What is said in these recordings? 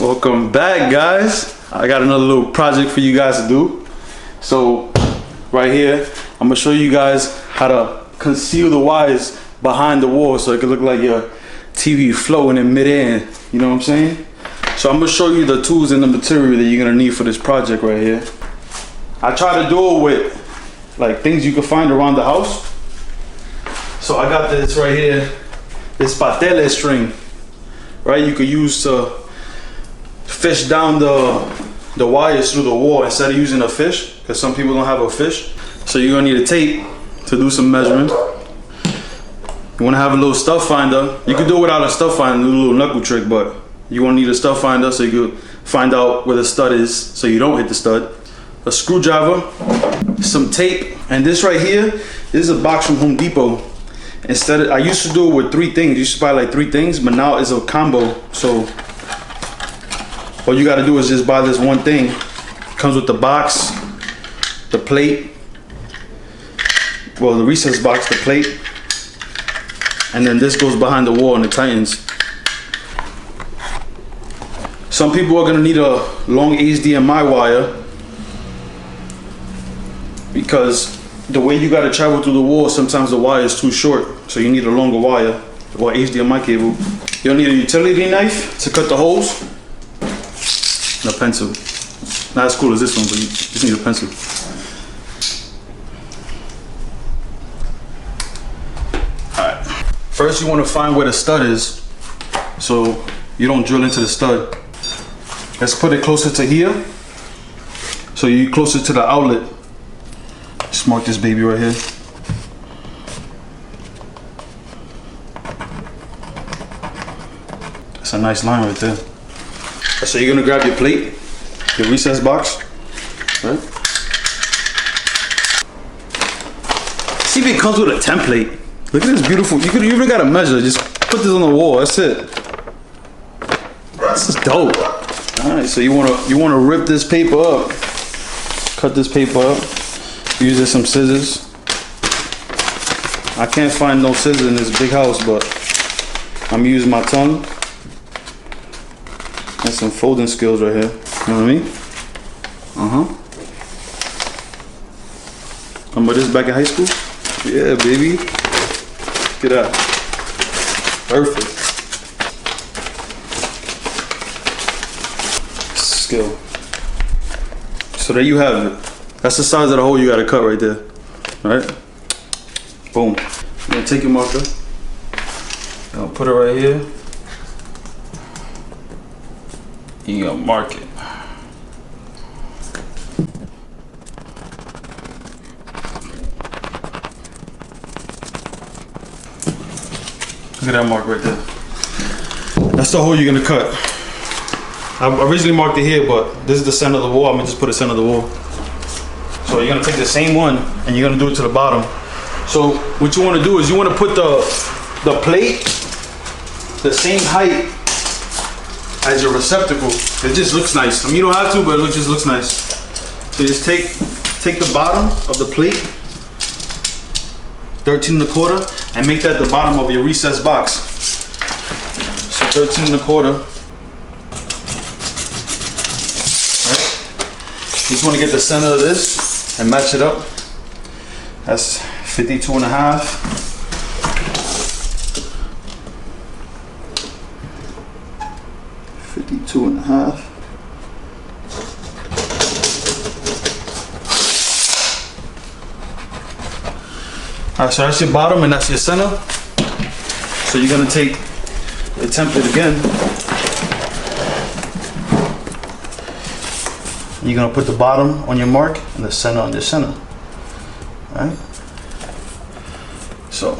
Welcome back, guys. I got another little project for you guys to do. So right here, I'm gonna show you guys how to conceal the wires behind the wall so it can look like your TV floating in midair. You know what I'm saying? So I'm gonna show you the tools and the material that you're gonna need for this project right here. I try to do it with like things you can find around the house. So I got this right here, this patele string, right? You could use to fish down the wires through the wall instead of using a fish, because some people don't have a fish. So you're gonna need a tape to do some measurement. You wanna have a little stuff finder. You can do it without a stuff finder, do a little knuckle trick, but you wanna need a stuff finder so you can find out where the stud is so you don't hit the stud. A screwdriver, some tape, and this right here, this is a box from Home Depot. I used to do it with 3 things. You used to buy like 3 things, but now it's a combo. So all you gotta do is just buy this one thing. It comes with the box, the plate, well, the recess box, the plate, and then this goes behind the wall and it tightens. Some people are gonna need a long HDMI wire because the way you gotta travel through the wall, sometimes the wire is too short, so you need a longer wire or HDMI cable. You'll need a utility knife to cut the holes, and a pencil. Not as cool as this one, but you just need a pencil. Alright, first you want to find where the stud is so you don't drill into the stud. Let's put it closer to here so you're closer to the outlet. Just mark this baby right here. That's a nice line right there. So you're gonna grab your plate, your recess box, right? See if it comes with a template. Look at this beautiful, you even gotta measure, just put this on the wall, that's it. This is dope. All right, so you wanna rip this paper up, cut this paper up. Using some scissors. I can't find no scissors in this big house, but I'm using my tongue. That's some folding skills right here. You know what I mean? Remember this back in high school? Yeah, baby. Look at that. Perfect. Skill. So there you have it. That's the size of the hole you gotta cut right there. Right? Boom. You're gonna take your marker. I'll put it right here. You're gonna mark it. Look at that mark right there. That's the hole you're gonna cut. I originally marked it here, but this is the center of the wall. I'm gonna just put it center of the wall. So you're gonna take the same one and you're gonna do it to the bottom. So what you wanna do is you wanna put the plate the same height as your receptacle. It just looks nice. I mean, you don't have to, but it just looks nice. So just take the bottom of the plate, 13 1/4, and make that the bottom of your recess box. So 13 1/4. Right? You just wanna get the center of this and match it up. That's 52 1/2. All right, so that's your bottom and that's your center. So you're gonna take the template again. You're gonna put the bottom on your mark and the center on your center. All right? So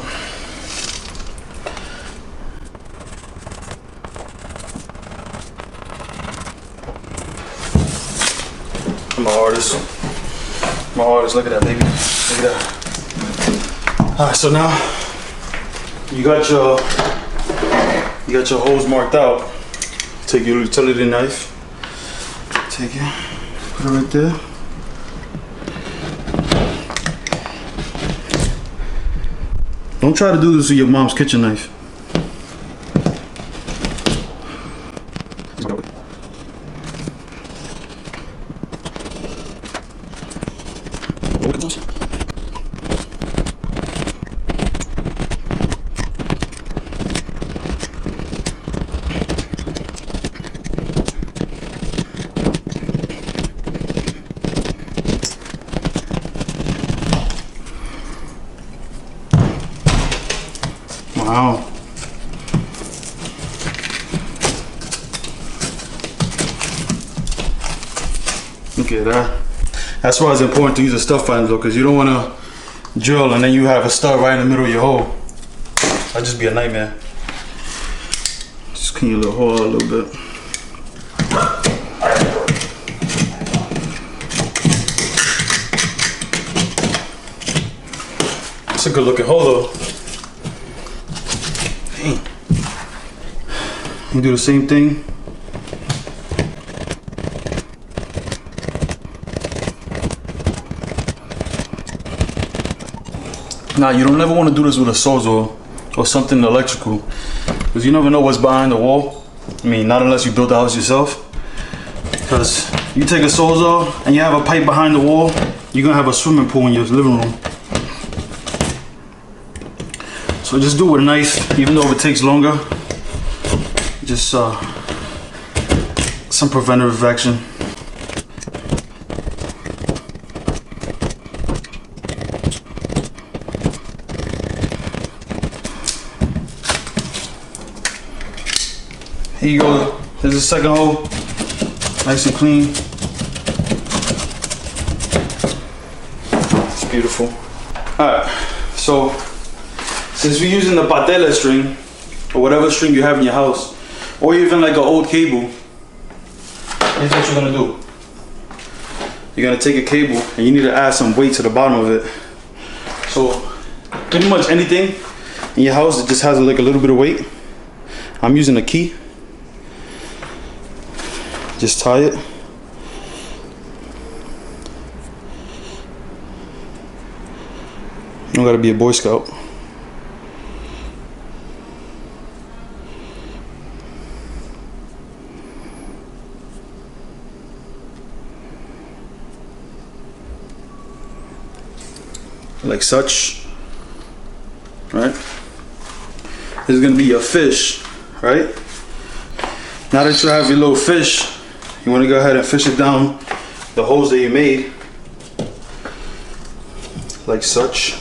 I'm an artist. Look at that, baby. Look at that. All right, so now you got your holes marked out. Take your utility knife. Take it. Put it right there. Don't try to do this with your mom's kitchen knife. Okay, that's why it's important to use a stud finder though, because you don't want to drill and then you have a stud right in the middle of your hole. That'd just be a nightmare. Just clean your little hole out a little bit. It's a good looking hole though. Dang. You do the same thing. Now you don't ever want to do this with a Sawzall or something electrical, because you never know what's behind the wall. I mean, not unless you build the house yourself. Because you take a Sawzall and you have a pipe behind the wall, you're gonna have a swimming pool in your living room. So just do it with a knife, even though it takes longer. Just some preventative action. Here you go. There's the second hole. Nice and clean. It's beautiful. Alright, so since we're using the patela string, or whatever string you have in your house, or even like an old cable, here's what you're gonna do. You're gonna take a cable and you need to add some weight to the bottom of it. So pretty much anything in your house that just has like a little bit of weight, I'm using a key. Just tie it. You don't gotta be a Boy Scout. Like such, right? This is gonna be your fish, right? Now that you have your little fish, you want to go ahead and fish it down the holes that you made, like such.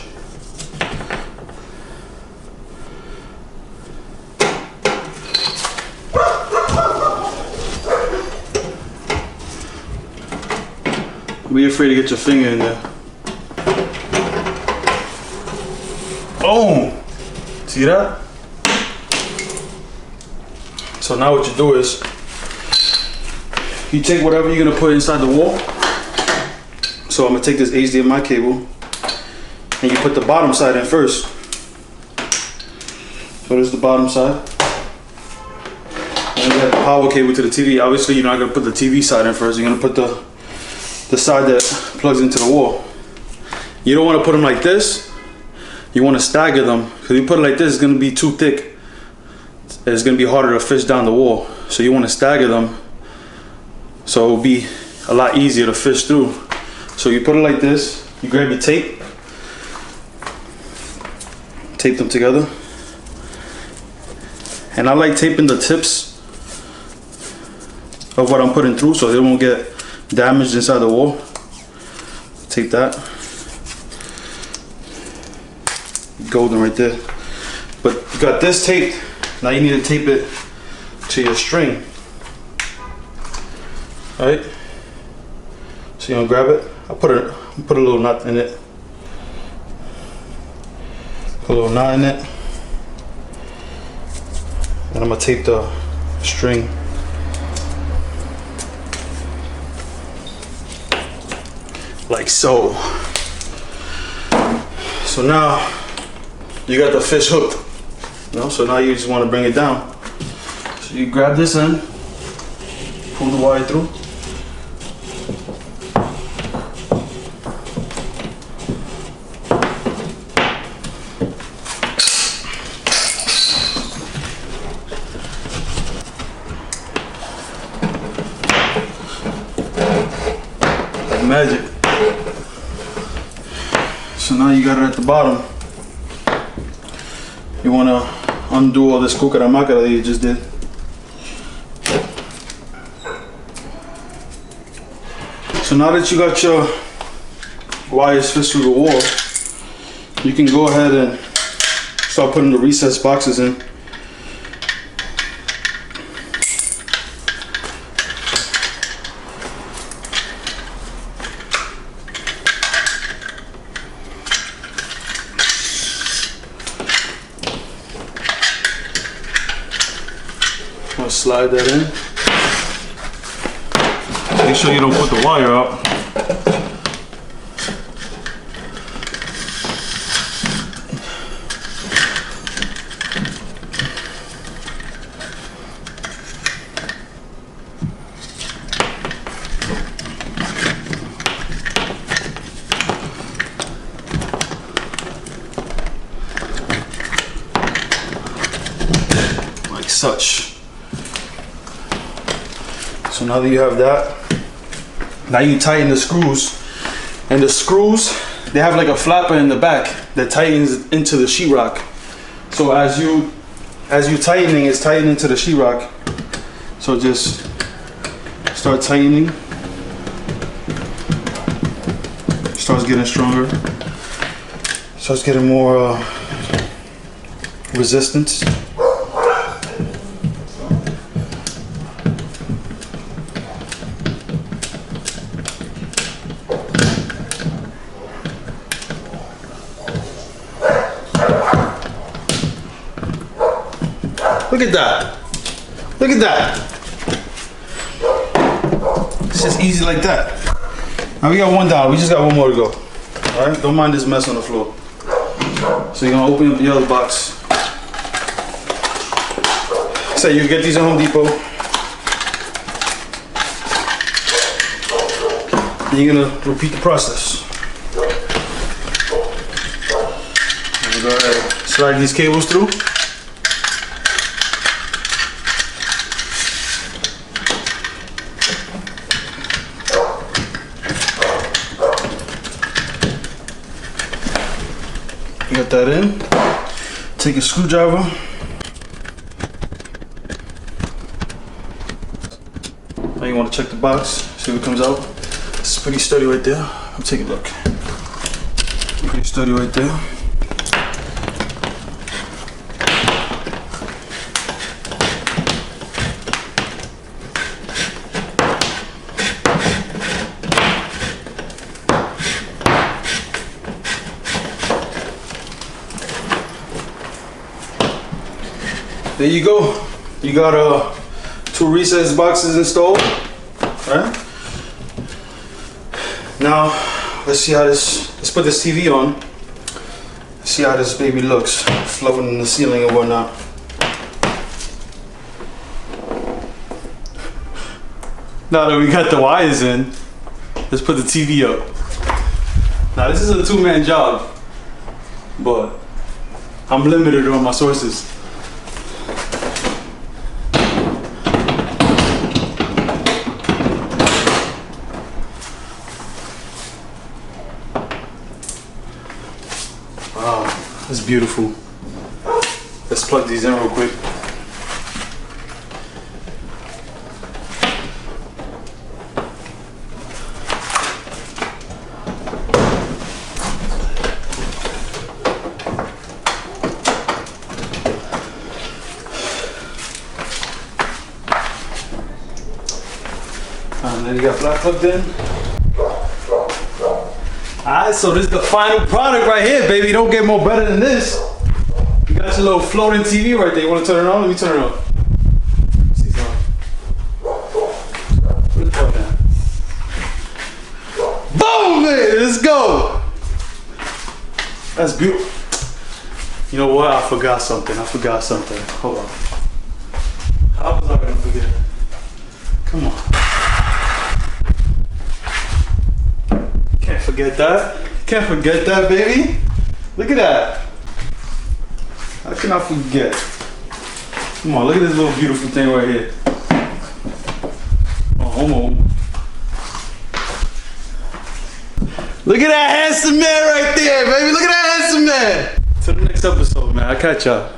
Don't be afraid to get your finger in there. Boom! See that? So now what you do is, you take whatever you're gonna put inside the wall. So I'm gonna take this HDMI cable and you put the bottom side in first. So there's the bottom side. And you have the power cable to the TV. Obviously you're not gonna put the TV side in first. You're gonna put the side that plugs into the wall. You don't wanna put them like this. You wanna stagger them. Because if you put it like this, it's gonna be too thick. It's gonna be harder to fish down the wall. So you wanna stagger them, so it'll be a lot easier to fish through. So you put it like this, you grab your tape, tape them together. And I like taping the tips of what I'm putting through so they won't get damaged inside the wall. Tape that. Golden right there. But you got this taped, now you need to tape it to your string. Alright, so you're gonna grab it. I'll put a little knot in it. Put a little knot in it. And I'm gonna tape the string. Like so. So now you got the fish hooked. You know, so now you just wanna bring it down. So you grab this end, pull the wire through. Magic. So now you got it at the bottom. You want to undo all this cucaramácara that you just did. So now that you got your wires fixed through the wall, you can go ahead and start putting the recessed boxes in. slide that in. Make sure you don't put the wire up. Like such. So now that you have that, now you tighten the screws. And the screws, they have like a flapper in the back that tightens into the sheetrock. So as you tightening, it's tightening to the sheetrock. So just start tightening. Starts getting stronger. Starts getting more resistance. Look at that. Look at that. It's just easy like that. Now we got one down. We just got one more to go. All right, don't mind this mess on the floor. So you're gonna open up the other box. So you get these at Home Depot. And you're gonna repeat the process. And go ahead, slide these cables through. Get that in. Take a screwdriver. Now you want to check the box, see what comes out. It's pretty sturdy right there. I'll take a look. Pretty sturdy right there. There you go. You got two recessed boxes installed. Right? Now let's see how this. Let's put this TV on. See how this baby looks, floating in the ceiling and whatnot. Now that we got the wires in, let's put the TV up. Now this is a two-man job, but I'm limited on my sources. Wow, that's beautiful. Let's plug these in real quick. And then you got flat plugged in. Alright, so this is the final product right here, baby. Don't get more better than this. You got your little floating TV right there. You want to turn it on? Let me turn it on. See it's on. Where's the plug at? Boom, man. Let's go. That's beautiful. You know what? I forgot something. Hold on. How was I gonna forget? Come on. Forget that. Can't forget that, baby. Look at that. How can I forget? Come on, look at this little beautiful thing right here. Oh, homo. Look at that handsome man right there, baby. Look at that handsome man. Till the next episode, man. I'll catch y'all.